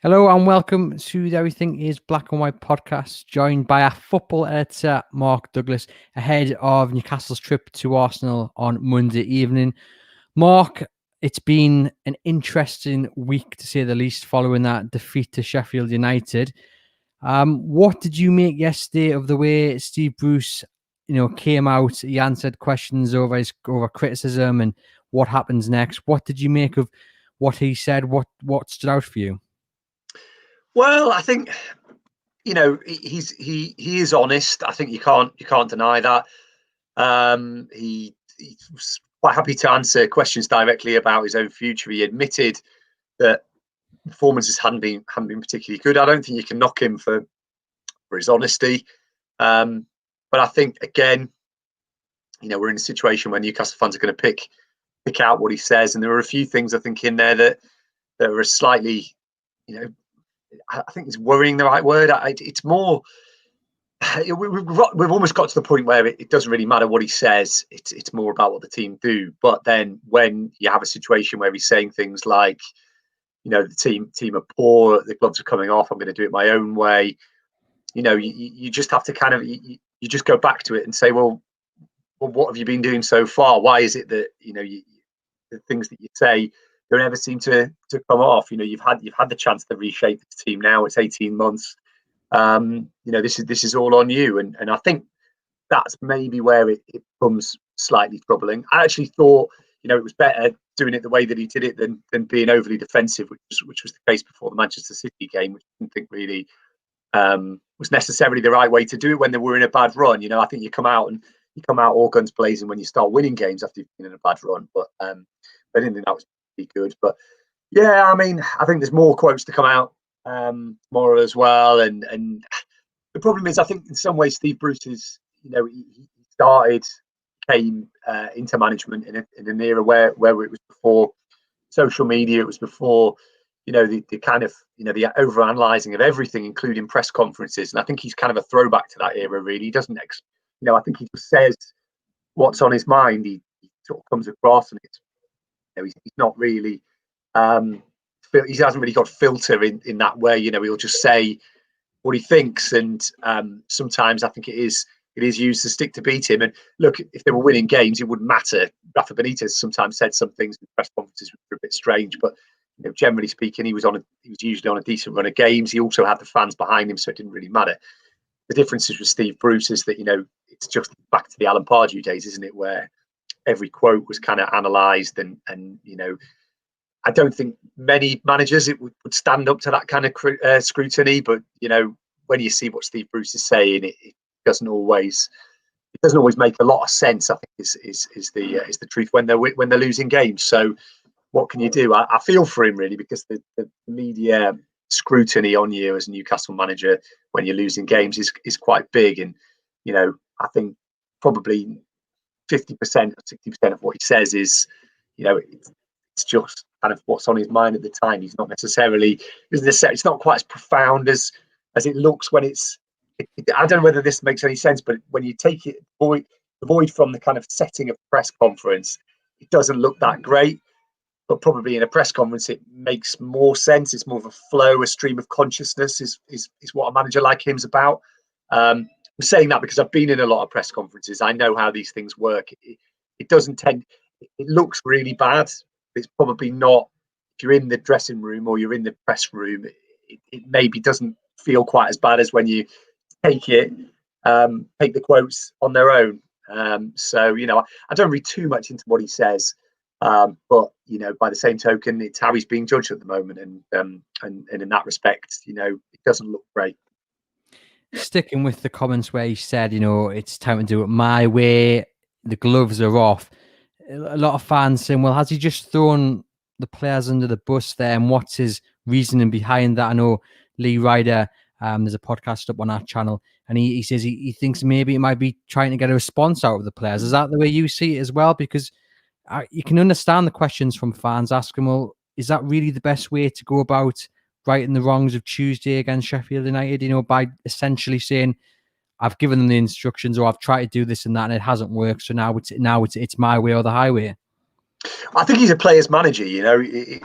Hello and welcome to the Everything is Black and White podcast, joined by our football editor, Mark Douglas, ahead of Newcastle's trip to Arsenal on Monday evening. Mark, it's been an interesting week, to say the least, following that defeat to Sheffield United. What did you make yesterday of the way Steve Bruce, came out? He answered questions over criticism and what happens next. What did you make of what he said? What stood out for you? Well, I think he is honest. I think you can't deny that. He's quite happy to answer questions directly about his own future. He admitted that performances hadn't been particularly good. I don't think you can knock him for his honesty. But I think again, we're in a situation where Newcastle fans are going to pick out what he says, and there are a few things I think in there that are slightly, I think it's worrying the right word. It's more, we've almost got to the point where it doesn't really matter what he says. It's more about what the team do. But then when you have a situation where he's saying things like, the team are poor, the gloves are coming off, I'm going to do it my own way. You just have to kind of, you just go back to it and say, well, what have you been doing so far? Why is it that, the things that you say don't ever seem to come off? You've had the chance to reshape the team now. It's 18 months. This is all on you. And I think that's maybe where it becomes slightly troubling. I actually thought, it was better doing it the way that he did it than being overly defensive, which was the case before the Manchester City game, which I didn't think really was necessarily the right way to do it when they were in a bad run. I think you come out all guns blazing when you start winning games after you've been in a bad run. But I didn't think that was good. But yeah, I mean, I think there's more quotes to come out tomorrow as well. And the problem is, I think in some ways Steve Bruce is, he came into management in an era where it was before social media. It was before the kind of the overanalyzing of everything, including press conferences. And I think he's kind of a throwback to that era. Really, he doesn't I think he just says what's on his mind. He sort of comes across, and it's he's not really he hasn't really got filter in that way. He'll just say what he thinks, and sometimes I think it is used to stick to beat him. And look, if they were winning games, it wouldn't matter. Rafa Benitez sometimes said some things in press conferences which were a bit strange, but generally speaking, he was usually on a decent run of games. He also had the fans behind him, so it didn't really matter. The differences with Steve Bruce is that it's just back to the Alan Pardew days, isn't it, where every quote was kind of analysed, and I don't think many managers would stand up to that kind of scrutiny. But when you see what Steve Bruce is saying, it doesn't always make a lot of sense. I think is the truth when they're losing games. So what can you do? I feel for him really, because the media scrutiny on you as a Newcastle manager when you're losing games is quite big. And I think probably 50% or 60% of what he says is it's just kind of what's on his mind at the time. He's not necessarily it's not quite as profound as it looks when I don't know whether this makes any sense, but when you take it void from the kind of setting of press conference, it doesn't look that great. But probably in a press conference, it makes more sense. It's more of a flow, a stream of consciousness is what a manager like him's about. I'm saying that because I've been in a lot of press conferences. I know how these things work. It doesn't tend. It looks really bad. It's probably not. If you're in the dressing room or you're in the press room, it maybe doesn't feel quite as bad as when you take the quotes on their own. So I don't read too much into what he says. But by the same token, it's how he's being judged at the moment, and in that respect, it doesn't look great. Sticking with the comments where he said, it's time to do it my way, the gloves are off. A lot of fans saying, well, has he just thrown the players under the bus there? And what's his reasoning behind that? I know Lee Ryder, there's a podcast up on our channel, and he says he thinks maybe it might be trying to get a response out of the players. Is that the way you see it as well? Because you can understand the questions from fans asking, well, is that really the best way to go about righting the wrongs of Tuesday against Sheffield United, by essentially saying, I've given them the instructions, or I've tried to do this and that, and it hasn't worked. So now it's my way or the highway. I think he's a player's manager.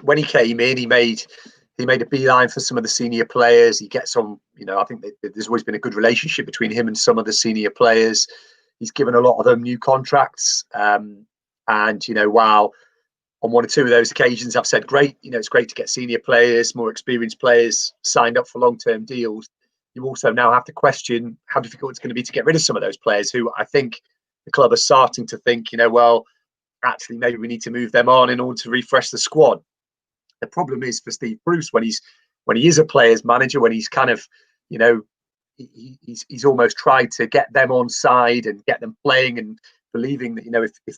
When he came in, he made he made a beeline for some of the senior players. He gets on, I think there's always been a good relationship between him and some of the senior players. He's given a lot of them new contracts. And, while on one or two of those occasions I've said, great, it's great to get senior players, more experienced players signed up for long-term deals, you also now have to question how difficult it's going to be to get rid of some of those players who I think the club are starting to think, well, actually, maybe we need to move them on in order to refresh the squad. The problem is for Steve Bruce, when he is a player's manager, when he's kind of, he's almost tried to get them on side and get them playing and believing that, if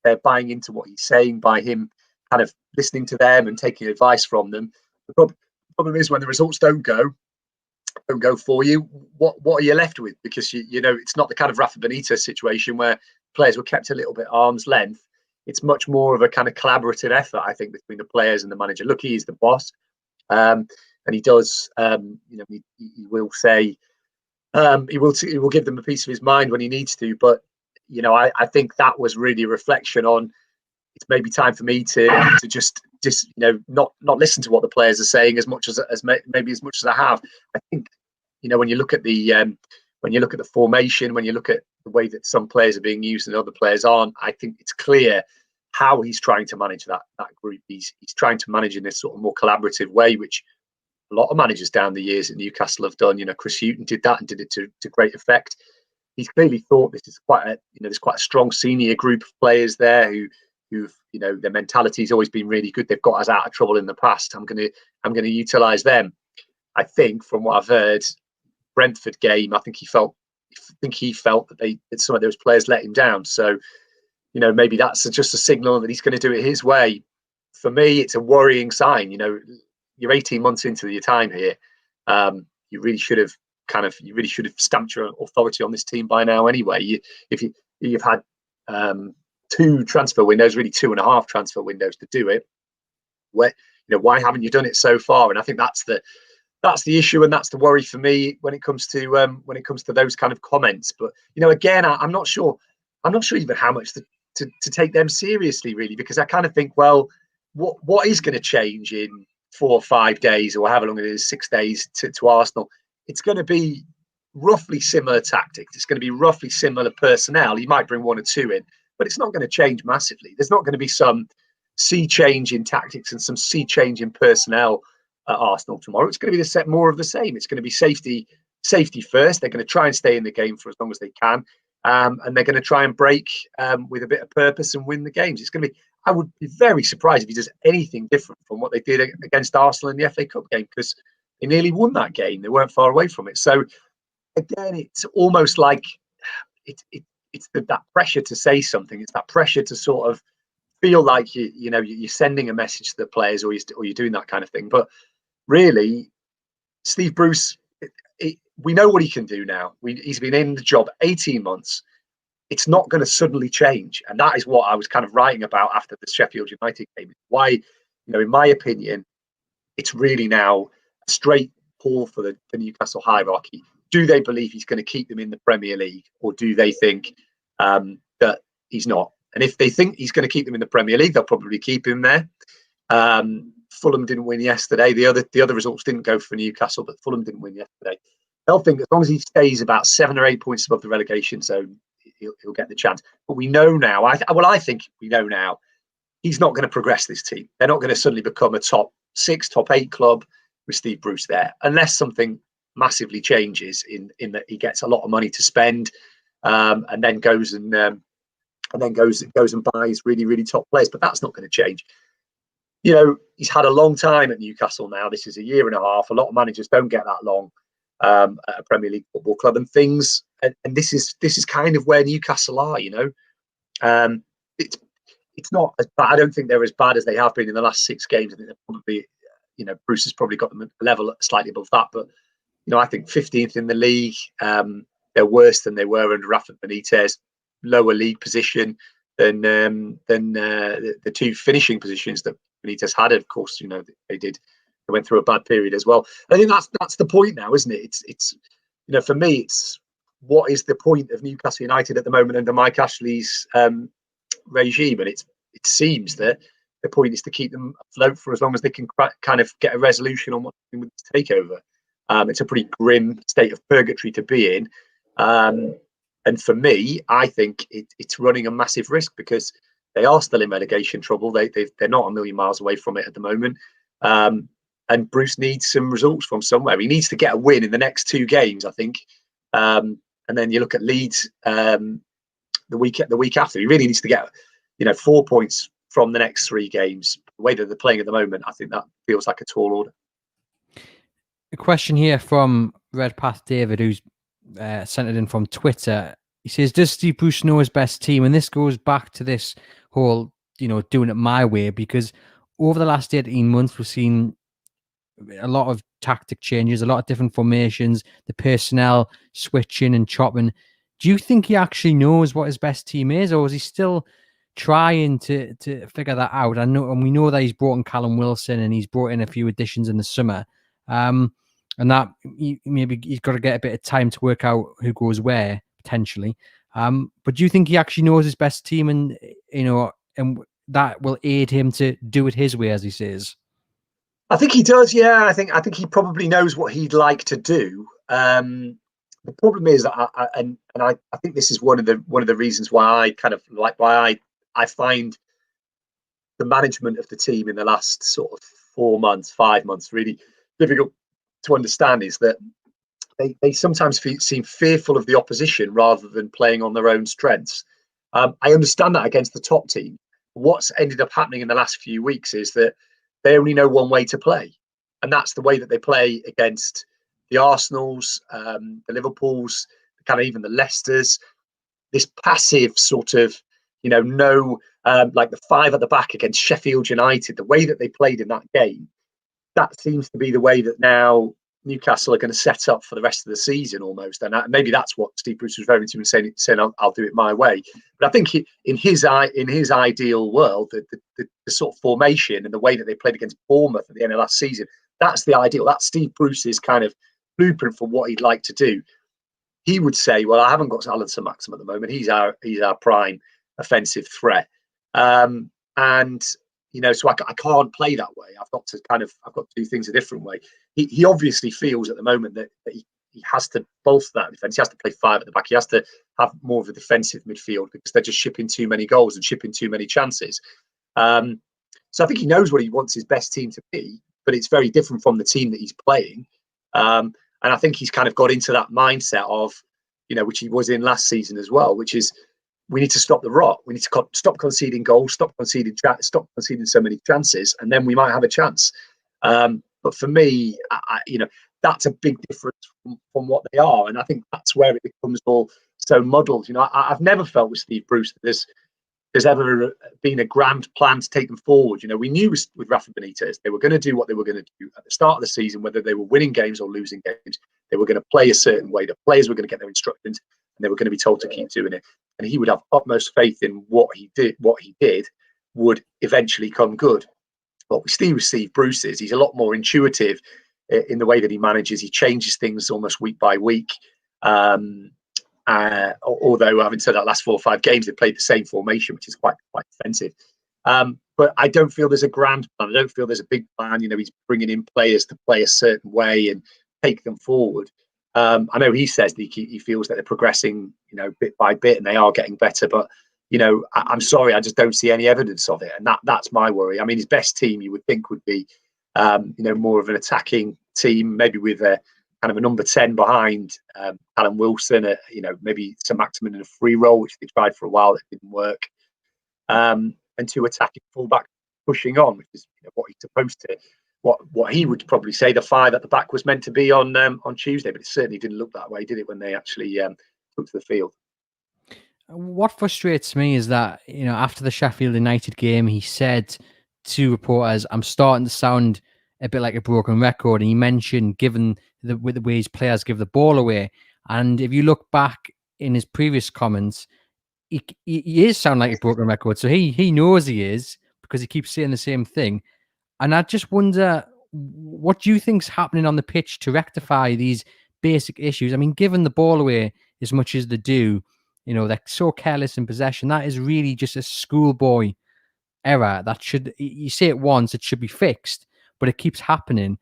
they're buying into what he's saying by him kind of listening to them and taking advice from them. The problem is when the results don't go for you, what are you left with? Because it's not the kind of Rafa Benitez situation where players were kept a little bit arm's length. It's much more of a kind of collaborative effort, I think, between the players and the manager. Look, he is the boss, and he does. He will say he will give them a piece of his mind when he needs to. But I think that was really a reflection on. It's maybe time for me to just not listen to what the players are saying as much as I have. I think when you look at the formation, when you look at the way that some players are being used and other players aren't, I think it's clear how he's trying to manage that group. He's trying to manage in this sort of more collaborative way, which a lot of managers down the years at Newcastle have done. Chris Hughton did that and did it to great effect. He's clearly thought this is there's quite a strong senior group of players there who've their mentality's always been really good. They've got us out of trouble in the past. I'm going to utilize them. I think from what I've heard, Brentford game, I think he felt that some of those players let him down. So maybe that's just a signal that he's going to do it his way. For me, it's a worrying sign. You're 18 months into your time here. You really should have stamped your authority on this team by now anyway. You've had 2 transfer windows, really 2.5 transfer windows to do it. Why haven't you done it so far? And I think that's the issue, and that's the worry for me when it comes to those kind of comments. But again, I'm not sure even how much to take them seriously, really, because I kind of think, well, what is going to change in 4 or 5 days, or however long it is, 6 days to Arsenal? It's going to be roughly similar tactics. It's going to be roughly similar personnel. He might bring 1 or 2 in, but it's not going to change massively. There's not going to be some sea change in tactics and some sea change in personnel at Arsenal tomorrow. It's going to be more of the same. It's going to be safety first. They're going to try and stay in the game for as long as they can, and they're going to try and break with a bit of purpose and win the games. It's going to be. I would be very surprised if he does anything different from what they did against Arsenal in the FA Cup game, because they nearly won that game. They weren't far away from it. So again, it's almost like it's that pressure to say something. It's that pressure to sort of feel like you're sending a message to the players, or you're doing that kind of thing. But really, Steve Bruce, we know what he can do now. He's been in the job 18 months. It's not going to suddenly change. And that is what I was kind of writing about after the Sheffield United game. Why, in my opinion, it's really now a straight pull for the Newcastle hierarchy. Do they believe he's going to keep them in the Premier League, or do they think that he's not? And if they think he's going to keep them in the Premier League, they'll probably keep him there. Fulham didn't win yesterday. The other results didn't go for Newcastle, but Fulham didn't win yesterday. They'll think as long as he stays about 7 or 8 points above the relegation zone, he'll get the chance. But we know now, I think we know now, he's not going to progress this team. They're not going to suddenly become a top 6, top 8 club with Steve Bruce there, unless something massively changes in that he gets a lot of money to spend, and then goes and buys really, really top players. But that's not going to change. He's had a long time at Newcastle now. This is a year and a half. A lot of managers don't get that long at a Premier League football club, and this is kind of where Newcastle are. It's not as bad. I don't think they're as bad as they have been in the last 6 games. I think they're probably, Bruce has probably got them a level slightly above that. But I think 15th in the league. They're worse than they were under Rafa Benitez. Lower league position than the 2 finishing positions that Benitez had. Of course, they went through a bad period as well. I think that's the point now, isn't it? It's for me, it's what is the point of Newcastle United at the moment under Mike Ashley's regime? And it seems that the point is to keep them afloat for as long as they can kind of get a resolution on what's happening with this takeover. It's a pretty grim state of purgatory to be in. And for me, I think it's running a massive risk because they are still in relegation trouble. They're not a million miles away from it at the moment. And Bruce needs some results from somewhere. He needs to get a win in the next 2 games, I think. And then you look at Leeds the week after. He really needs to get 4 points from the next 3 games. The way that they're playing at the moment, I think that feels like a tall order. A question here from Red Path David, who's sent it in from Twitter. He says, does Steve Bruce know his best team? And this goes back to this whole, doing it my way, because over the last 18 months, we've seen a lot of tactic changes, a lot of different formations, the personnel switching and chopping. Do you think he actually knows what his best team is, or is he still trying to figure that out? And we know that he's brought in Callum Wilson and he's brought in a few additions in the summer. And that maybe he's got to get a bit of time to work out who goes where potentially. But do you think he actually knows his best team, and and that will aid him to do it his way, as he says? I think he does. Yeah, I think he probably knows what he'd like to do. The problem is that I think this is one of the reasons why I kind of I find the management of the team in the last sort of 4 months, 5 months really difficult to understand, is that they sometimes seem fearful of the opposition rather than playing on their own strengths. I understand that against the top team. What's ended up happening in the last few weeks is that they only know one way to play, and that's the way that they play against the Arsenals, the Liverpools, kind of even the Leicesters. This passive sort of, like the 5 at the back against Sheffield United, the way that they played in that game, that seems to be the way that now Newcastle are going to set up for the rest of the season almost. And maybe that's what Steve Bruce was referring to and saying I'll do it my way. But I think in his ideal world, the sort of formation and the way that they played against Bournemouth at the end of last season, that's the ideal. That's Steve Bruce's kind of blueprint for what he'd like to do. He would say, well, I haven't got Alan Saint-Maximin at the moment. He's our prime offensive threat. So I can't play that way. I've got to do things a different way. He obviously feels at the moment that he has to bolster that defence. He has to play 5 at the back. He has to have more of a defensive midfield because they're just shipping too many goals and shipping too many chances. So I think he knows what he wants his best team to be, but it's very different from the team that he's playing. And I think he's kind of got into that mindset of, which he was in last season as well, which is, we need to stop the rot. We need to stop conceding goals, stop conceding so many chances, and then we might have a chance. But for me, that's a big difference from what they are, and I think that's where it becomes all so muddled. I've never felt with Steve Bruce that there's ever been a grand plan to take them forward. We knew with Rafa Benitez they were going to do what they were going to do at the start of the season, whether they were winning games or losing games. They were going to play a certain way. The players were going to get their instructions, and they were going to be told to keep doing it. And he would have utmost faith in what he did would eventually come good. But with Steve Bruce he's a lot more intuitive in the way that he manages. He changes things almost week by week. Although, having said that, last 4 or 5 games they played the same formation, which is quite defensive. But I don't feel there's a grand plan. I don't feel there's a big plan. He's bringing in players to play a certain way and take them forward. I know he says that he feels that they're progressing, bit by bit, and they are getting better. But I'm sorry, I just don't see any evidence of it, and that's my worry. I mean, his best team you would think would be, more of an attacking team, maybe with a kind of a number 10 behind Callum Wilson, maybe Saint-Maximin in a free role, which they tried for a while, it didn't work, and 2 attacking fullback pushing on, which is what he's supposed to. What he would probably say the 5 at the back was meant to be on Tuesday, but it certainly didn't look that way, did it, when they actually took to the field? What frustrates me is that, after the Sheffield United game, he said to reporters, I'm starting to sound a bit like a broken record. And he mentioned, given the way his players give the ball away. And if you look back in his previous comments, he is sound like a broken record. So he knows he is, because he keeps saying the same thing. And I just wonder, what do you think's happening on the pitch to rectify these basic issues? I mean, giving the ball away as much as they do, they're so careless in possession. That is really just a schoolboy error that should, you say it once, it should be fixed, but it keeps happening.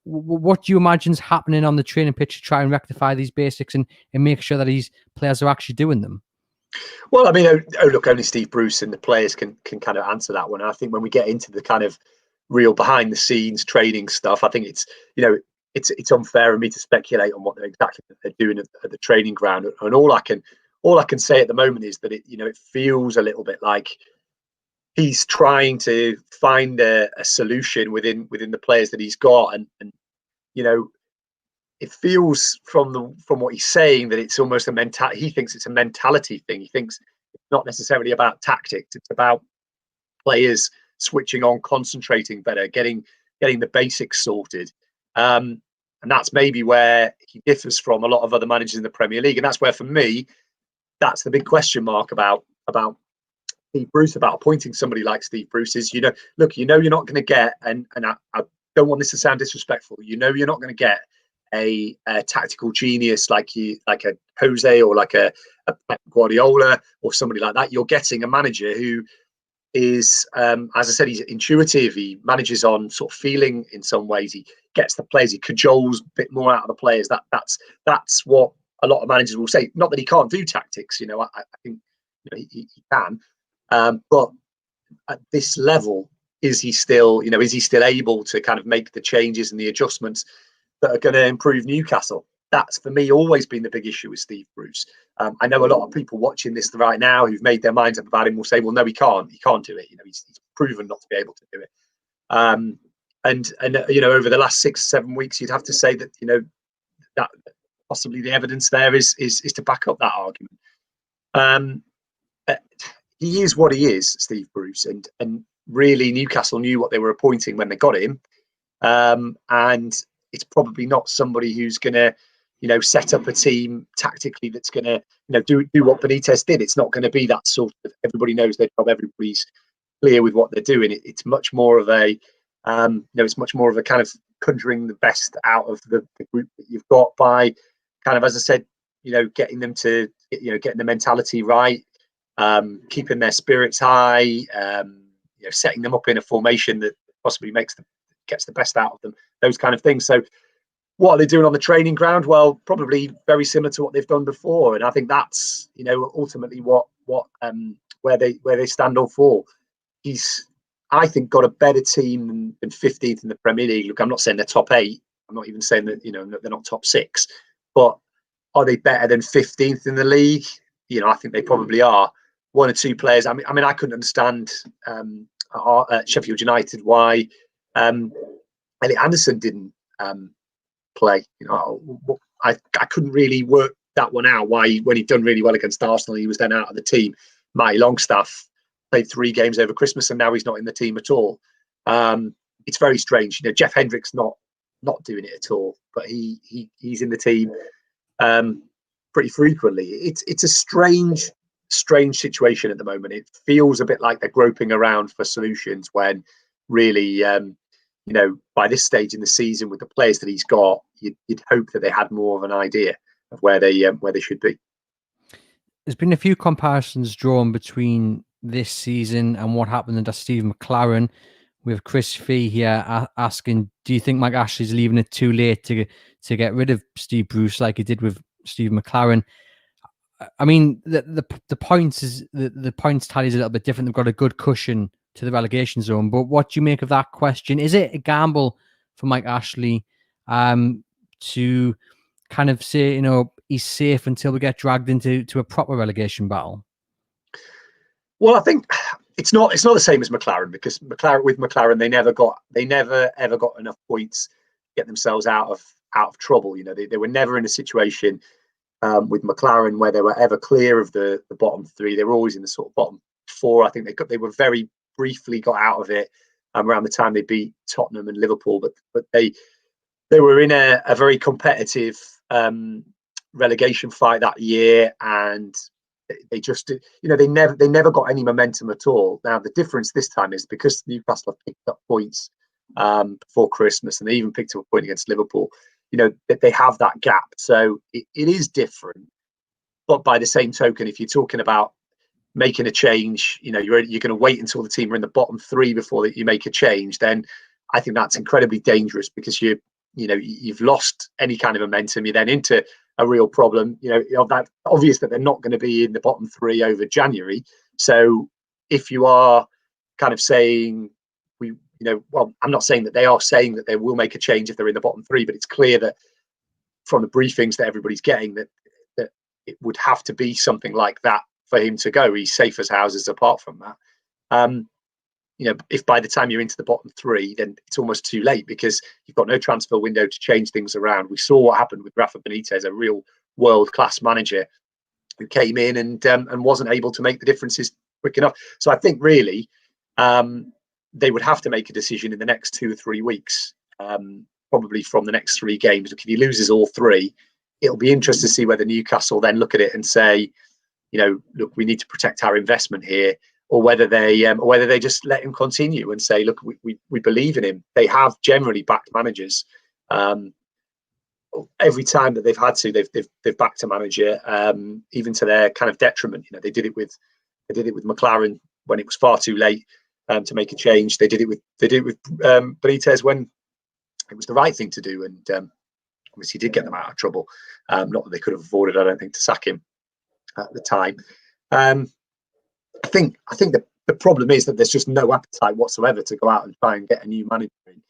What do you imagine's happening on the training pitch to try and rectify these basics and make sure that these players are actually doing them? Well, I mean, look, only Steve Bruce and the players can kind of answer that one. And I think when we get into the kind of real behind the scenes training stuff, I think it's, it's unfair of me to speculate on what they're doing at the training ground. And all I can say at the moment is that it feels a little bit like he's trying to find a solution within the players that he's got, and it feels from what he's saying that it's almost he thinks it's a mentality thing. He thinks it's not necessarily about tactics. It's about players switching on, concentrating better, getting the basics sorted. And that's maybe where he differs from a lot of other managers in the Premier League. And that's where, for me, that's the big question mark about Steve Bruce, about appointing somebody like Steve Bruce is, look, you're not going to get, and I don't want this to sound disrespectful, you're not going to get a tactical genius like a Jose or like a Pep Guardiola or somebody like that. You're getting a manager who is, as I said, he's intuitive. He manages on sort of feeling in some ways. He gets the players. He cajoles a bit more out of the players. That's what a lot of managers will say. Not that he can't do tactics. I think he can. But at this level, is he still able to kind of make the changes and the adjustments that are going to improve Newcastle? That's, for me, always been the big issue with Steve Bruce. I know a lot of people watching this right now who've made their minds up about him will say, well, no, he can't do it. He's proven not to be able to do it. And over the last 6-7 weeks, you'd have to say that, that possibly the evidence there is to back up that argument. He is what he is, Steve Bruce, and really Newcastle knew what they were appointing when they got him. And it's probably not somebody who's going to, set up a team tactically that's going to, do what Benitez did. It's not going to be that sort of, everybody knows their job, everybody's clear with what they're doing. It's much more of a, it's much more of a kind of conjuring the best out of the group that you've got by kind of, as I said, getting them to, getting the mentality right, keeping their spirits high, setting them up in a formation that possibly gets the best out of them, those kind of things. So what are they doing on the training ground? Well, probably very similar to what they've done before. And I think that's, ultimately where they stand on for. He's, I think, got a better team than 15th in the Premier League. Look, I'm not saying they're top 8. I'm not even saying that, they're not top 6, but are they better than 15th in the league? I think they probably are. One or two players. I mean, I couldn't understand at Sheffield United why Elliot Anderson didn't play. I couldn't really work that one out. Why, when he'd done really well against Arsenal, he was then out of the team. Matty Longstaff played 3 games over Christmas, and now he's not in the team at all. It's very strange. Jeff Hendrick's not doing it at all, but he's in the team pretty frequently. It's a strange situation at the moment. It feels a bit like they're groping around for solutions when really, by this stage in the season with the players that he's got, you'd hope that they had more of an idea of where they should be. There's been a few comparisons drawn between this season and what happened under Steve McClaren, with Chris Fee here asking, do you think Mike Ashley's leaving it too late to get rid of Steve Bruce like he did with Steve McClaren? I mean, the points tally is a little bit different. They've got a good cushion to the relegation zone. But what do you make of that question? Is it a gamble for Mike Ashley to kind of say, he's safe until we get dragged into a proper relegation battle? Well, I think it's not the same as McClaren, because McClaren they never ever got enough points to get themselves out of trouble. They were never in a situation with McClaren where they were ever clear of the bottom 3. They were always in the sort of bottom 4. I think they were very briefly got out of it around the time they beat Tottenham and Liverpool, but they were in a very competitive relegation fight that year, and they just they never got any momentum at all. Now the difference this time is because Newcastle have picked up points before Christmas, and they even picked up a point against Liverpool. They have that gap, so it is different. But by the same token, if you're talking about making a change, you're going to wait until the team are in the bottom three before you make a change, then I think that's incredibly dangerous, because you've lost any kind of momentum. You're then into a real problem. That obvious that they're not going to be in the bottom three over January. So if you are kind of saying well, I'm not saying that they are saying that they will make a change if they're in the bottom three, but it's clear that from the briefings that everybody's getting that it would have to be something like that for him to go. He's safe as houses apart from that. If by the time you're into the bottom three, then it's almost too late, because you've got no transfer window to change things around. We saw what happened with Rafa Benitez, a real world-class manager who came in and wasn't able to make the differences quick enough. So I think really they would have to make a decision in the next 2 or 3 weeks, probably from the next 3 games. If he loses all 3, it'll be interesting to see whether Newcastle then look at it and say, look, we need to protect our investment here, or whether they just let him continue and say, look, we believe in him. They have generally backed managers. Every time that they've had to, they've backed a manager, even to their kind of detriment. They did it with McLaren when it was far too late to make a change. They did it with Benitez when it was the right thing to do, and obviously did get them out of trouble. Not that they could have afforded, I don't think, to sack him at the time. I think the problem is that there's just no appetite whatsoever to go out and try and get a new manager in.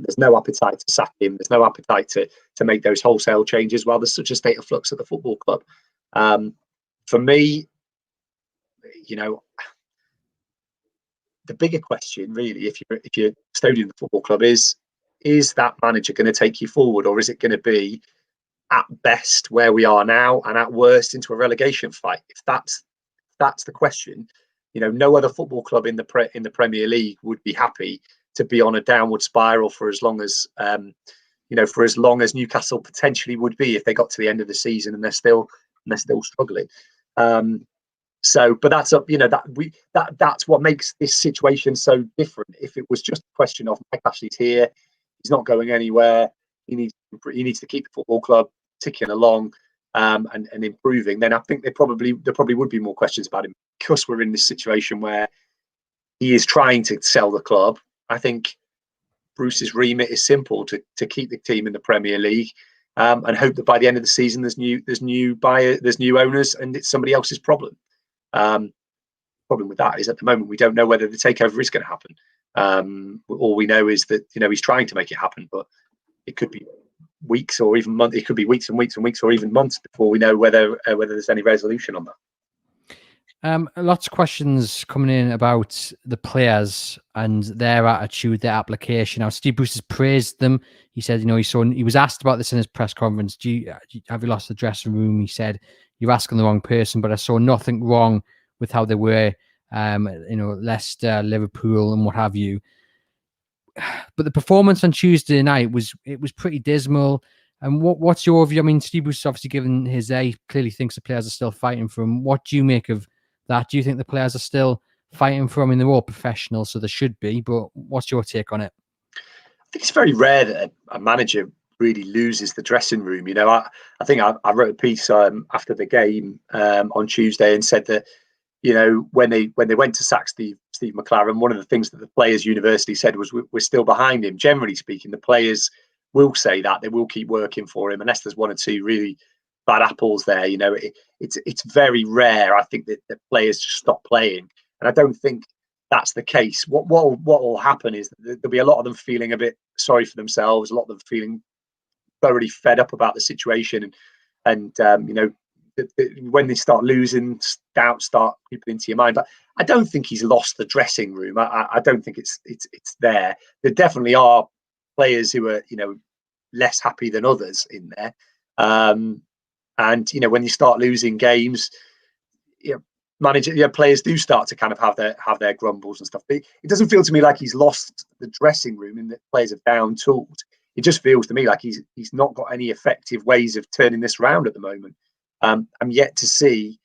There's no appetite to sack him. There's no appetite to make those wholesale changes while there's such a state of flux at the football club. For me, the bigger question, really, if you're studying the football club, is that manager going to take you forward, or is it going to be at best where we are now and at worst into a relegation fight? If that's the question, no other football club in the Premier League would be happy to be on a downward spiral for as long as Newcastle potentially would be if they got to the end of the season and they're still struggling. But that's up. That's what makes this situation so different. If it was just a question of Mike Ashley's here, he's not going anywhere, he needs to keep the football club ticking along and improving, then I think there probably would be more questions about him. Because we're in this situation where he is trying to sell the club, I think Bruce's remit is simple: to keep the team in the Premier League and hope that by the end of the season there's new buyer, there's new owners, and it's somebody else's problem. Problem with that is at the moment we don't know whether the takeover is going to happen. All we know is that he's trying to make it happen, but it could be weeks or even months. It could be weeks and weeks and weeks, or even months before we know whether there's any resolution on that. Lots of questions coming in about the players and their attitude, their application. Now, Steve Bruce has praised them. He said, he was asked about this in his press conference. Have you lost the dressing room? He said, you're asking the wrong person, but I saw nothing wrong with how they were, Leicester, Liverpool, and what have you. But the performance on Tuesday night was pretty dismal. And what's your view? I mean, Steve Bruce has obviously given his A, clearly thinks the players are still fighting for him. What do you make of that? Do you think the players are still fighting for him? I mean, they're all professionals, so they should be, but what's your take on it? I think it's very rare that a manager really loses the dressing room. I think I wrote a piece after the game on Tuesday and said that, when they went to sack Steve McLaren, one of the things that the Players University said was we're still behind him. Generally speaking, the players will say that. They will keep working for him unless there's one or two really bad apples there. It's very rare, I think, that players just stop playing, and I don't think that's the case. What will happen is that there'll be a lot of them feeling a bit sorry for themselves, a lot of them feeling thoroughly fed up about the situation, and when they start losing, doubts start creeping into your mind. But I don't think he's lost the dressing room. I don't think it's there. There definitely are players who are less happy than others in there, and when you start losing games, players do start to kind of have their grumbles and stuff. But it doesn't feel to me like he's lost the dressing room and that players are down tooled. It just feels to me like he's not got any effective ways of turning this round at the moment. I'm yet to see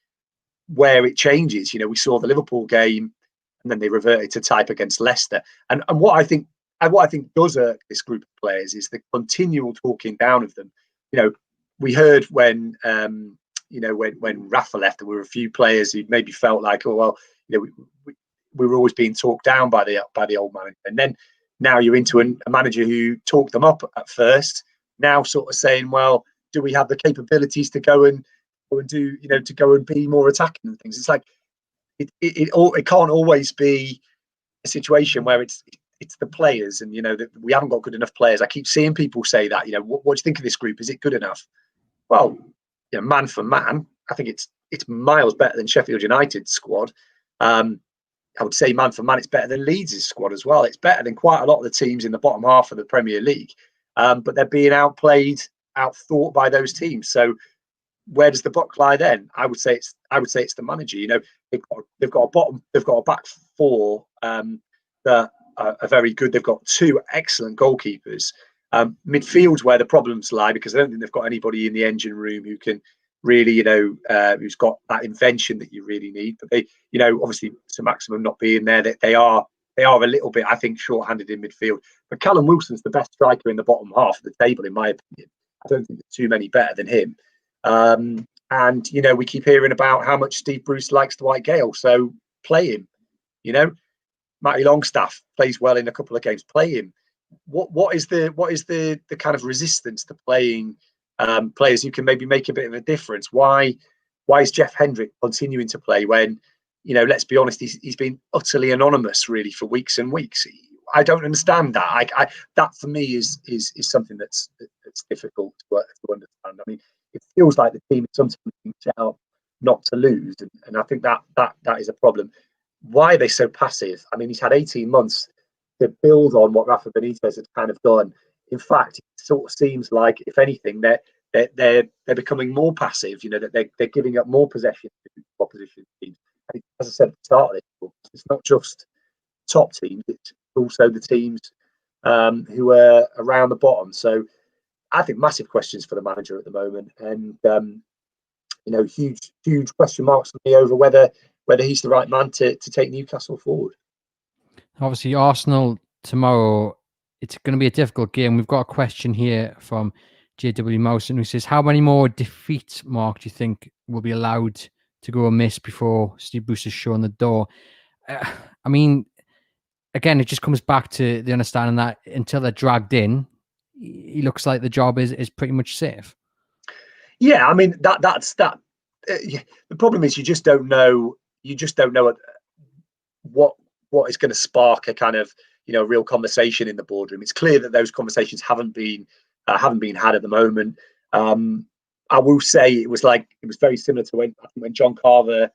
where it changes. We saw the Liverpool game, and then they reverted to type against Leicester. And what I think does irk this group of players is the continual talking down of them. We heard when when Rafa left, there were a few players who maybe felt like, oh well, we were always being talked down by the old manager, and then now you're into a manager who talked them up at first. Now sort of saying, well, do we have the capabilities to go and do, to go and be more attacking and things? It's like it can't always be a situation where it's the players, and that we haven't got good enough players. I keep seeing people say that. What do you think of this group? Is it good enough? Well, man for man, I think it's miles better than Sheffield United's squad. I would say man for man, it's better than Leeds' squad as well. It's better than quite a lot of the teams in the bottom half of the Premier League. But they're being outplayed, outthought by those teams. So where does the buck lie then? I would say it's the manager. They've got a back four that are very good. They've got two excellent goalkeepers. Midfield's where the problems lie, because I don't think they've got anybody in the engine room who can really, who's got that invention that you really need. But they, obviously to Maximum not being there, that they are a little bit, I think, short-handed in midfield. But Callum Wilson's the best striker in the bottom half of the table, in my opinion. I don't think there's too many better than him. And we keep hearing about how much Steve Bruce likes Dwight Gale, so play him. Matty Longstaff plays well in a couple of games. Play him. What is the kind of resistance to playing players who can maybe make a bit of a difference? Why is Jeff Hendrick continuing to play when, let's be honest, he's been utterly anonymous really for weeks and weeks? I don't understand that. That for me is something that's difficult to understand. I mean, it feels like the team is sometimes being set up not to lose, and I think that is a problem. Why are they so passive? I mean, he's had 18 months to build on what Rafa Benitez has kind of done. In fact, it sort of seems like, if anything, they're becoming more passive. That they're giving up more possession to opposition teams. And as I said at the start of this, it's not just top teams; it's also the teams who are around the bottom. So, I think massive questions for the manager at the moment, and huge question marks for me over whether he's the right man to take Newcastle forward. Obviously, Arsenal tomorrow, it's going to be a difficult game. We've got a question here from JW Mousen, who says, how many more defeats, Mark, do you think will be allowed to go amiss before Steve Bruce is shown the door? I mean, again, it just comes back to the understanding that until they're dragged in, he looks like the job is pretty much safe. Yeah, I mean, that's that. The problem is you just don't know what is going to spark a kind of real conversation in the boardroom. It's clear that those conversations haven't been had at the moment. I will say it was very similar to when John Carver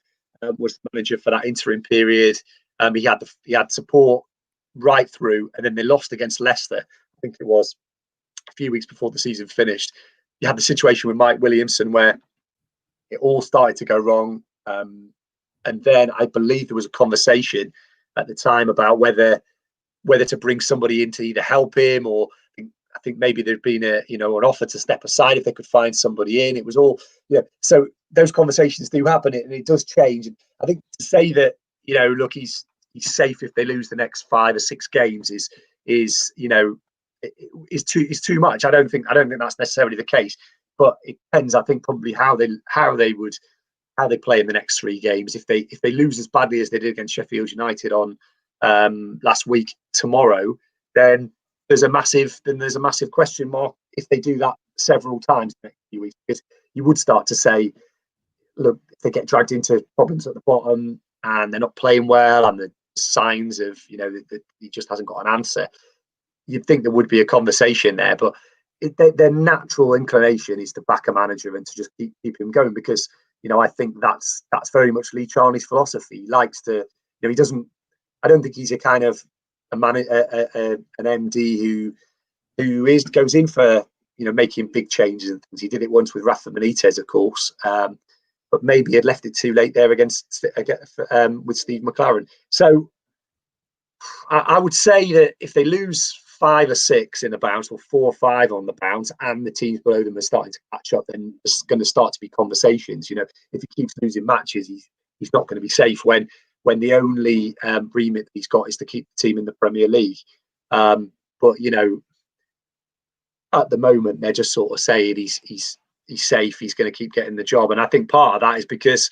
was the manager for that interim period. He had support right through, and then they lost against Leicester. I think it was a few weeks before the season finished. You had the situation with Mike Williamson where it all started to go wrong. And then I believe there was a conversation at the time about whether to bring somebody in to either help him, or I think maybe there'd been an offer to step aside if they could find somebody in. It was all, so those conversations do happen, and it does change. And I think to say that, look, he's safe if they lose the next 5 or 6 games is too much. I don't think that's necessarily the case, but it depends, I think, probably how they play in the next 3 games. If they lose as badly as they did against Sheffield United on last week tomorrow, then there's a massive question mark if they do that several times in the next few weeks, because you would start to say, look, if they get dragged into problems at the bottom and they're not playing well, and the signs of that he just hasn't got an answer, you'd think there would be a conversation there. But their natural inclination is to back a manager and to just keep him going, because I think that's very much Lee Charney's philosophy. He likes to, he doesn't. I don't think he's a kind of an MD who goes in for making big changes and things. He did it once with Rafa Benitez, of course, but maybe he had left it too late there with Steve McLaren. So I would say that if they lose 5 or 6 in a bounce, or 4 or 5 on the bounce, and the teams below them are starting to catch up, then there's going to start to be conversations. If he keeps losing matches, he's not going to be safe when the only remit he's got is to keep the team in the Premier League. But at the moment they're just sort of saying he's he's safe, he's going to keep getting the job. And I think part of that is because,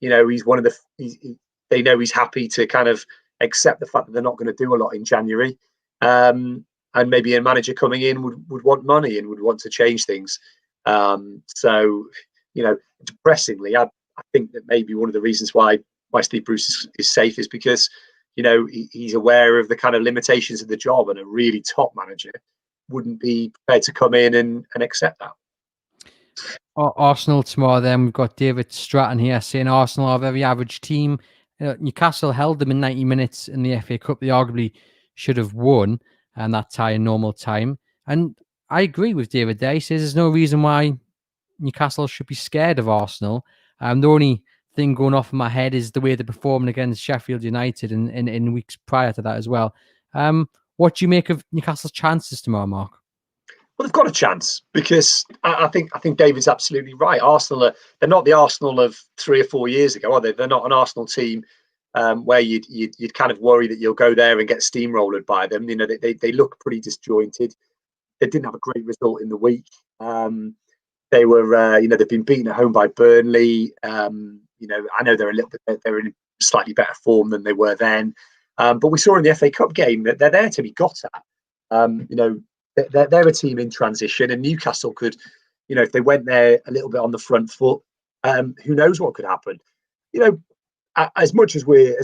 he's one of they know he's happy to kind of accept the fact that they're not going to do a lot in January. And maybe a manager coming in would want money and would want to change things. So, depressingly, I think that maybe one of the reasons why Steve Bruce is safe is because, he's aware of the kind of limitations of the job, and a really top manager wouldn't be prepared to come in and accept that. Arsenal tomorrow, then we've got David Stratton here saying Arsenal are a very average team. Newcastle held them in 90 minutes in the FA Cup. They arguably should have won, and that tie in normal time. And I agree with David there. He says there's no reason why Newcastle should be scared of Arsenal. The only thing going off in my head is the way they're performing against Sheffield United in weeks prior to that as well. What do you make of Newcastle's chances tomorrow, Mark? Well, they've got a chance, because I think David's absolutely right. Arsenal they're not the Arsenal of 3 or 4 years ago, are they? They're not an Arsenal team where you'd kind of worry that you'll go there and get steamrolled by them. They look pretty disjointed. They didn't have a great result in the week. They were, they've been beaten at home by Burnley. I know they're in slightly better form than they were then. But we saw in the FA Cup game that they're there to be got at. They're a team in transition, and Newcastle could, if they went there a little bit on the front foot, who knows what could happen. As much as we're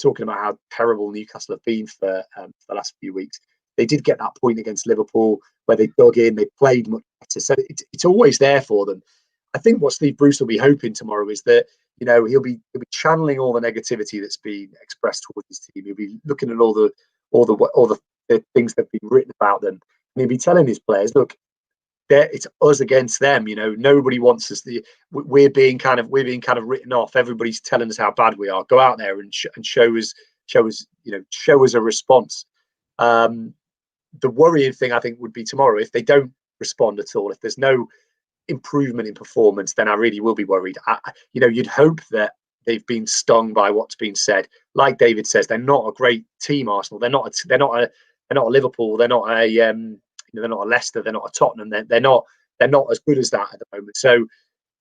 talking about how terrible Newcastle have been for the last few weeks, they did get that point against Liverpool where they dug in, they played much better, so it's always there for them. I think what Steve Bruce will be hoping tomorrow is that he'll be channeling all the negativity that's been expressed towards his team. He'll be looking at all the things that have been written about them. And he'll be telling his players, look, it's us against them. Nobody wants us. We're being kind of written off. Everybody's telling us how bad we are. Go out there and show us a response. The worrying thing, I think, would be tomorrow if they don't respond at all. If there's no improvement in performance, then I really will be worried. You'd hope that they've been stung by what's been said. Like David says, they're not a great team. Arsenal. They're not a Liverpool. They're not a Leicester. They're not a Tottenham. They're not as good as that at the moment. So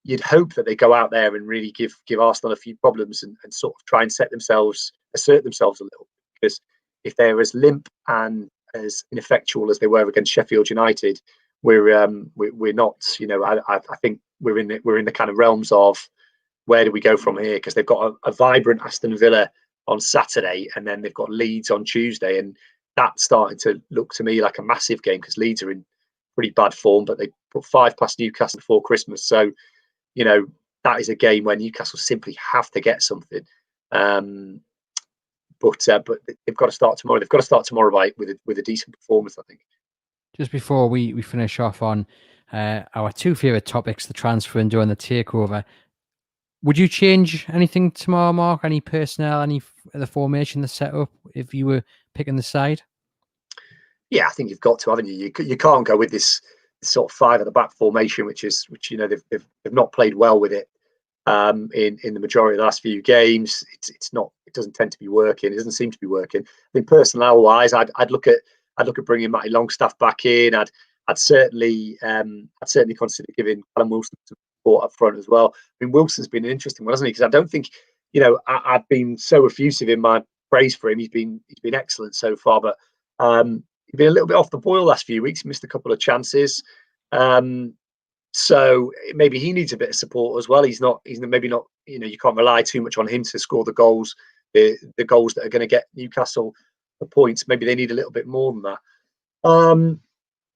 you'd hope that they go out there and really give Arsenal a few problems and sort of try and assert themselves a little. Because if they're as limp and as ineffectual as they were against Sheffield United, we're not. I think we're in the kind of realms of where do we go from here? Because they've got a vibrant Aston Villa on Saturday, and then they've got Leeds on Tuesday, and that's starting to look to me like a massive game because Leeds are in pretty bad form, but they put 5 past Newcastle before Christmas. So, that is a game where Newcastle simply have to get something. But they've got to start tomorrow. They've got to start tomorrow with a decent performance, I think. Just before we finish off on our 2 favourite topics, the transfer and doing the takeover, would you change anything tomorrow, Mark? Any personnel, the formation, the setup, if you were picking the side? Yeah, I think you've got to, haven't you? You can't go with this sort of 5 at the back formation, which they've not played well with it in the majority of the last few games. It doesn't tend to be working. It doesn't seem to be working. I think personnel wise, I'd look at bringing Matty Longstaff back in. I'd certainly consider giving Callum Wilson some support up front as well. I mean, Wilson's been an interesting one, hasn't he? Because I don't think I've been so effusive in my praise for him. He's been excellent so far, but he's been a little bit off the boil last few weeks. Missed a couple of chances. So maybe he needs a bit of support as well. He's maybe not. You can't rely too much on him to score the goals, the goals that are going to get Newcastle the points. Maybe they need a little bit more than that.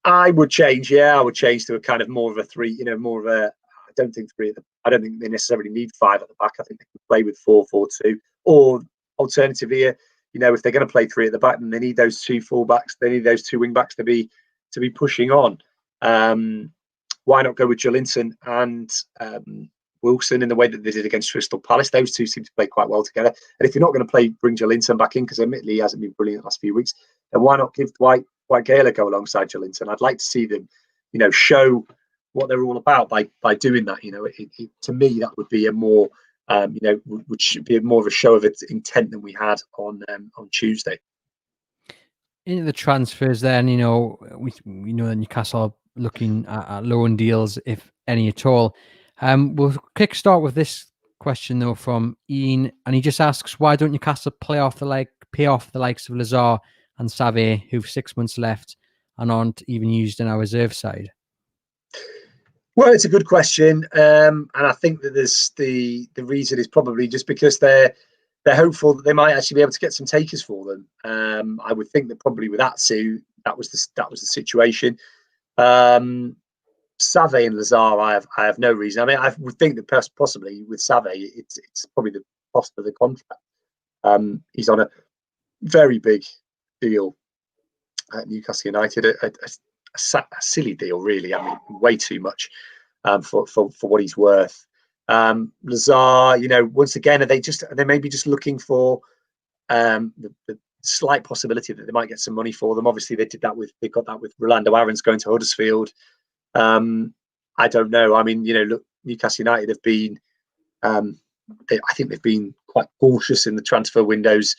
I would change. Yeah, I would change to a kind of more of a 3. More of a. I don't think they necessarily need 5 at the back. I think they can play with 4-4-2. Or alternatively, if they're going to play 3 at the back, then they need those 2 fullbacks. They need those 2 wing backs to be pushing on. Why not go with Jolinton and Wilson in the way that they did against Crystal Palace? Those 2 seem to play quite well together. And if you're not going to bring Jolinton back in, because admittedly he hasn't been brilliant the last few weeks, then why not give Dwight Gale a go alongside Jolinton? I'd like to see them, show what they're all about by doing that. To me, that would be a more, would be more of a show of its intent than we had on Tuesday. Into the transfers, then we know that Newcastle are looking at loan deals if any at all. We'll kick start with this question though from Ian, and he just asks, why don't Newcastle pay off the likes of Lazar and Save, who've 6 months left and aren't even used in our reserve side? Well, it's a good question, and I think that there's the reason is probably just because they're hopeful that they might actually be able to get some takers for them. I would think that probably with Atsu, that was the situation. Save and Lazar, I have no reason. I mean, I would think that possibly with Save, it's probably the cost of the contract. He's on a very big deal at Newcastle United, a silly deal, really. I mean, way too much for what he's worth. Lazar, once again, are they maybe just looking for the slight possibility that they might get some money for them? Obviously, they got that with Rolando Aarons going to Huddersfield. I don't know. I mean, look, Newcastle United have been, I think they've been quite cautious in the transfer windows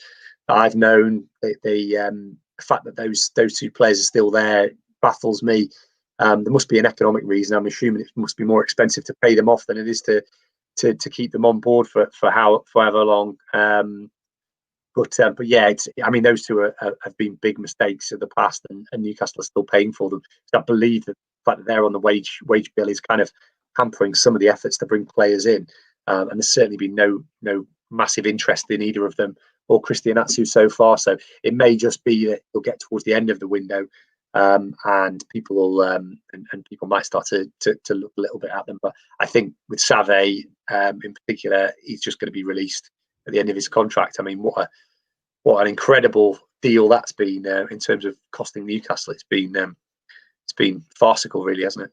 that I've known. The fact that those two players are still there baffles me. There must be an economic reason. I'm assuming it must be more expensive to pay them off than it is to keep them on board for however long. But yeah, I mean, those two have been big mistakes of the past, and Newcastle are still paying for them. So I believe that the fact that they're on the wage bill is kind of hampering some of the efforts to bring players in. And there's certainly been no massive interest in either of them or Christian Atsu so far. So it may just be that you'll get towards the end of the window, and people will and people might start to look a little bit at them. But I think with Save in particular, he's just going to be released at the end of his contract. I mean, what an incredible deal that's been in terms of costing Newcastle. It's been farcical, really, hasn't it?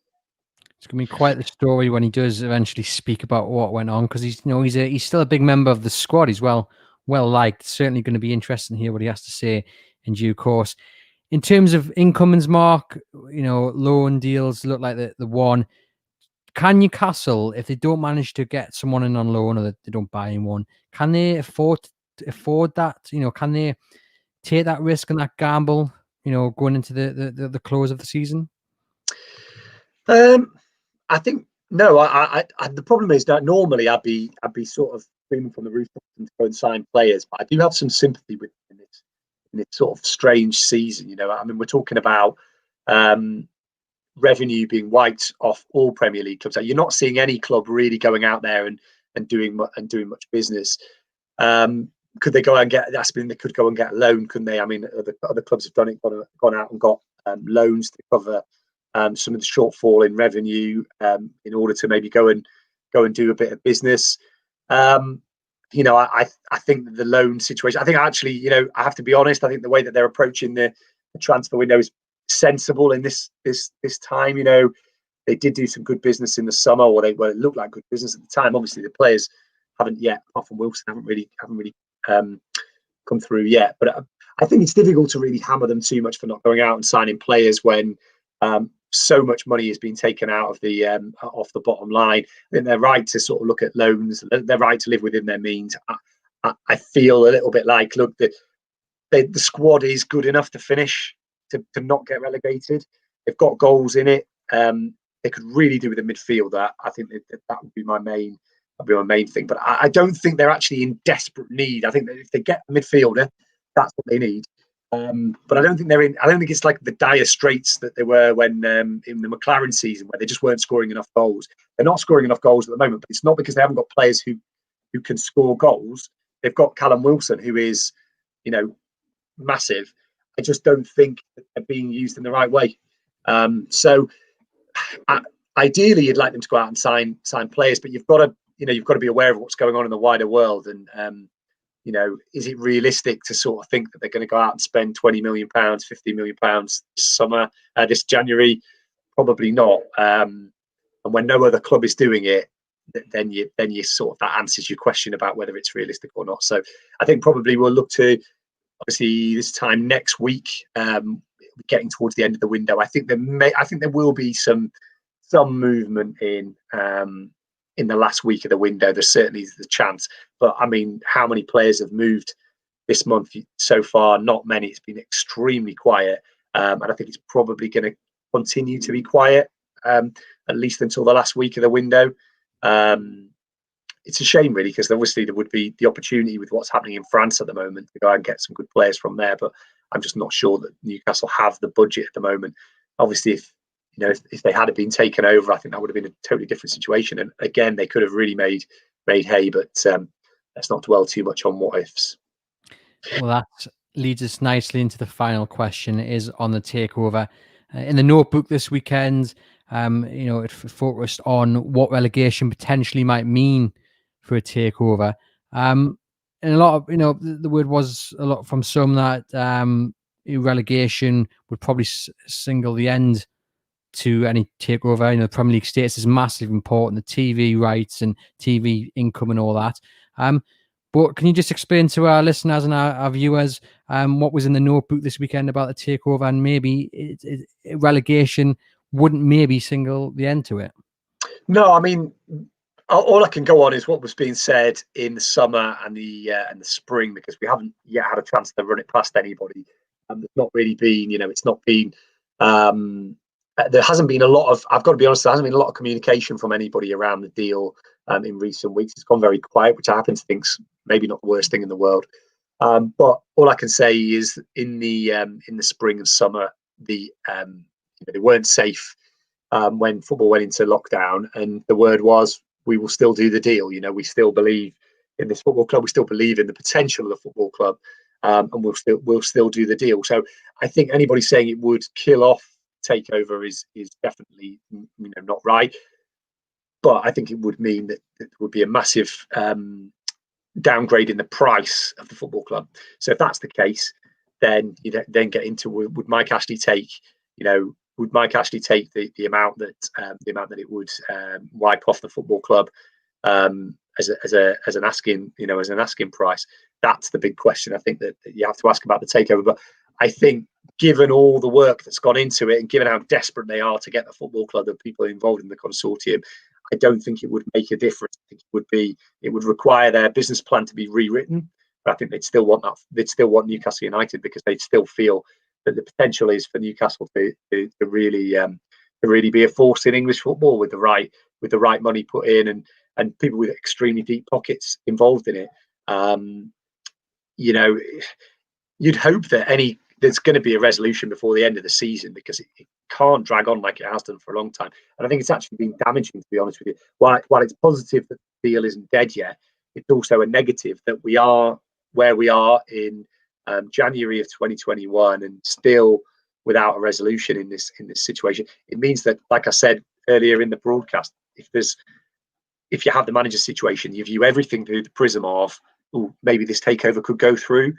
It's going to be quite the story when he does eventually speak about what went on, because he's still a big member of the squad. He's well liked. It's certainly going to be interesting to hear what he has to say in due course. In terms of incomings, Mark, loan deals look like the one. Can Newcastle, if they don't manage to get someone in on loan or they don't buy anyone, can they afford that? Can they take that risk and that gamble? Going into the close of the season. I think no. I the problem is that normally I'd be sort of screaming from the rooftops to go and sign players, but I do have some sympathy with in this sort of strange season. I mean, we're talking about revenue being wiped off all Premier League clubs. You're not seeing any club really going out there and doing much business. Could they go and get? They could go and get a loan, couldn't they? I mean, other clubs have done it, gone out and got loans to cover some of the shortfall in revenue in order to maybe go and do a bit of business. I think that the loan situation, I think actually, I have to be honest, I think the way that they're approaching the transfer window is sensible in this time. They did do some good business in the summer, or it looked like good business at the time. Obviously, the players haven't yet, apart from Wilson, haven't really come through yet. But I think it's difficult to really hammer them too much for not going out and signing players when so much money has been taken out of the off the bottom line. I think they're right to sort of look at loans. They're right to live within their means. I feel a little bit like, look, the squad is good enough to finish, to not get relegated. They've got goals in it. They could really do with a midfielder. I think that would be my main. That'd be my main thing. But I don't think they're actually in desperate need. I think that if they get a midfielder, that's what they need. But I don't think it's like the dire straits that they were when in the McLaren season, where they just weren't scoring enough goals. They're not scoring enough goals at the moment, but it's not because they haven't got players who can score goals. They've got Callum Wilson, who is, massive. I just don't think that they're being used in the right way. So ideally, you'd like them to go out and sign players, but you've got to be aware of what's going on in the wider world. And is it realistic to sort of think that they're going to go out and spend £20 million, £50 million this summer, this January? Probably not. And when no other club is doing it, then you sort of, that answers your question about whether it's realistic or not. So I think probably we'll look to, obviously, this time next week, getting towards the end of the window. I think there will be some movement in the last week of the window. There's certainly the chance, but I mean, how many players have moved this month so far? Not many. It's been extremely quiet, and I think it's probably going to continue to be quiet. at least until the last week of the window. It's a shame, really, because obviously there would be the opportunity with what's happening in France at the moment to go and get some good players from there. But I'm just not sure that Newcastle have the budget at the moment. Obviously, if they had been taken over, I think that would have been a totally different situation. And again, they could have really made hay. But let's not dwell too much on what ifs. Well, that leads us nicely into the final question. It is on the takeover. In the notebook this weekend, it focused on what relegation potentially might mean for a takeover. And a lot of, the word was a lot from some that relegation would probably single the end to any takeover. The Premier League status is massively important, the TV rights and TV income and all that. But can you just explain to our listeners and our viewers what was in the notebook this weekend about the takeover, and maybe relegation wouldn't maybe single the end to it? No, I mean, all I can go on is what was being said in the summer and the spring, because we haven't yet had a chance to run it past anybody. There's not really been, it's not been. There hasn't been a lot of. I've got to be honest. There hasn't been a lot of communication from anybody around the deal in recent weeks. It's gone very quiet, which I happen to think's maybe not the worst thing in the world. But all I can say is in the spring and summer, they weren't safe when football went into lockdown, and the word was, we will still do the deal. We still believe in this football club. We still believe in the potential of the football club, and we'll still do the deal. So I think anybody saying it would kill off Takeover is definitely not right. But I think it would mean that it would be a massive downgrade in the price of the football club. So if that's the case, then you then get into would Mike Ashley take would Mike Ashley take the amount that it would wipe off the football club as an asking price? That's the big question. I think that you have to ask about the takeover. But I think, given all the work that's gone into it, and given how desperate they are to get the football club, the people involved in the consortium, I don't think it would make a difference. I think it would require their business plan to be rewritten. But I think they'd still want that. They'd still want Newcastle United, because they'd still feel that the potential is for Newcastle to really be a force in English football with the right money put in, and people with extremely deep pockets involved in it. You'd hope that there's going to be a resolution before the end of the season, because it can't drag on like it has done for a long time. And I think it's actually been damaging, to be honest with you. While it's positive that the deal isn't dead yet, it's also a negative that we are where we are in January of 2021 and still without a resolution in this situation. It means that, like I said earlier in the broadcast, if you have the manager situation, you view everything through the prism of, maybe this takeover could go through.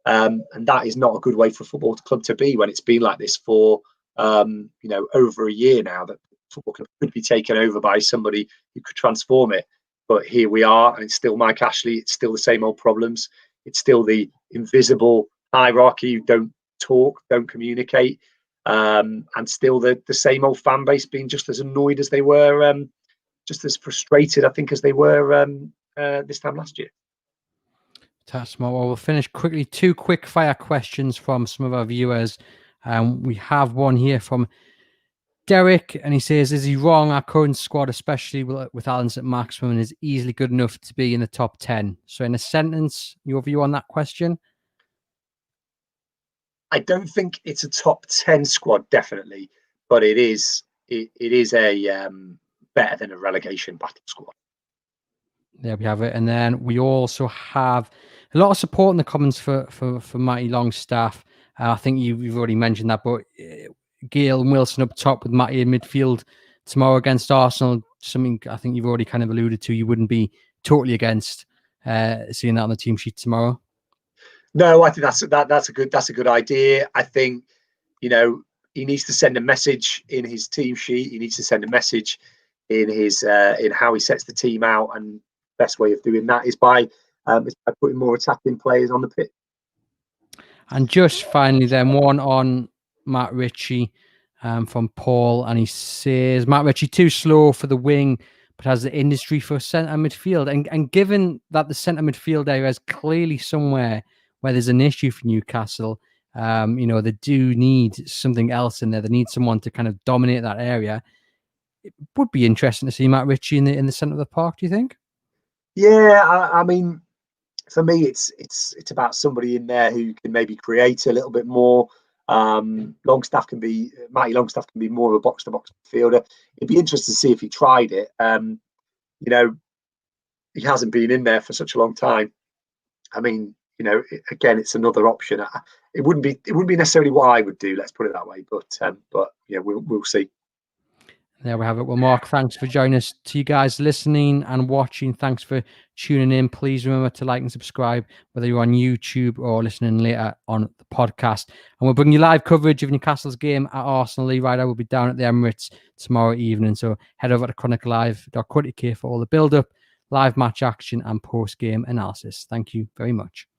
And that is not a good way for a football club to be when it's been like this for over a year now, that the football club could be taken over by somebody who could transform it. But here we are, and it's still Mike Ashley. It's still the same old problems. It's still the invisible hierarchy who don't talk, don't communicate, and still the same old fan base being just as annoyed as they were, just as frustrated, I think, as they were this time last year. Well, we'll finish quickly. 2 quick fire questions from some of our viewers. We have one here from Derek, and he says, is he wrong? Our current squad, especially with Alan at maximum, is easily good enough to be in the top 10. So in a sentence, your view on that question? I don't think it's a top 10 squad, definitely, but it is a better than a relegation battle squad. There we have it. And then we also have a lot of support in the comments for Matty Longstaff. I think you've already mentioned that, but Gail and Wilson up top with Matty in midfield tomorrow against Arsenal, something I think you've already kind of alluded to. You wouldn't be totally against seeing that on the team sheet tomorrow. No, I think that's a good idea. I think he needs to send a message in his team sheet. He needs to send a message in his in how he sets the team out, and best way of doing that is by putting more attacking players on the pitch. And just finally, then, one on Matt Ritchie from Paul, and he says, Matt Ritchie too slow for the wing, but has the industry for centre midfield. And given that the centre midfield area is clearly somewhere where there's an issue for Newcastle, they do need something else in there. They need someone to kind of dominate that area. it would be interesting to see Matt Ritchie in the centre of the park. Do you think? Yeah, I mean, for me, it's about somebody in there who can maybe create a little bit more. Longstaff can be Matty Longstaff can be more of a box to box fielder. It'd be interesting to see if he tried it. You know, he hasn't been in there for such a long time. I mean, you know, again, it's another option. It wouldn't be necessarily what I would do. Let's put it that way. But yeah, we'll see. There we have it. Well, Mark, thanks for joining us. To you guys listening and watching, thanks for tuning in. Please remember to like and subscribe, whether you're on YouTube or listening later on the podcast. And we'll bring you live coverage of Newcastle's game at Arsenal. Lee Ryder will be down at the Emirates tomorrow evening. So head over to chroniclelive.co.uk for all the build-up, live match action, and post-game analysis. Thank you very much.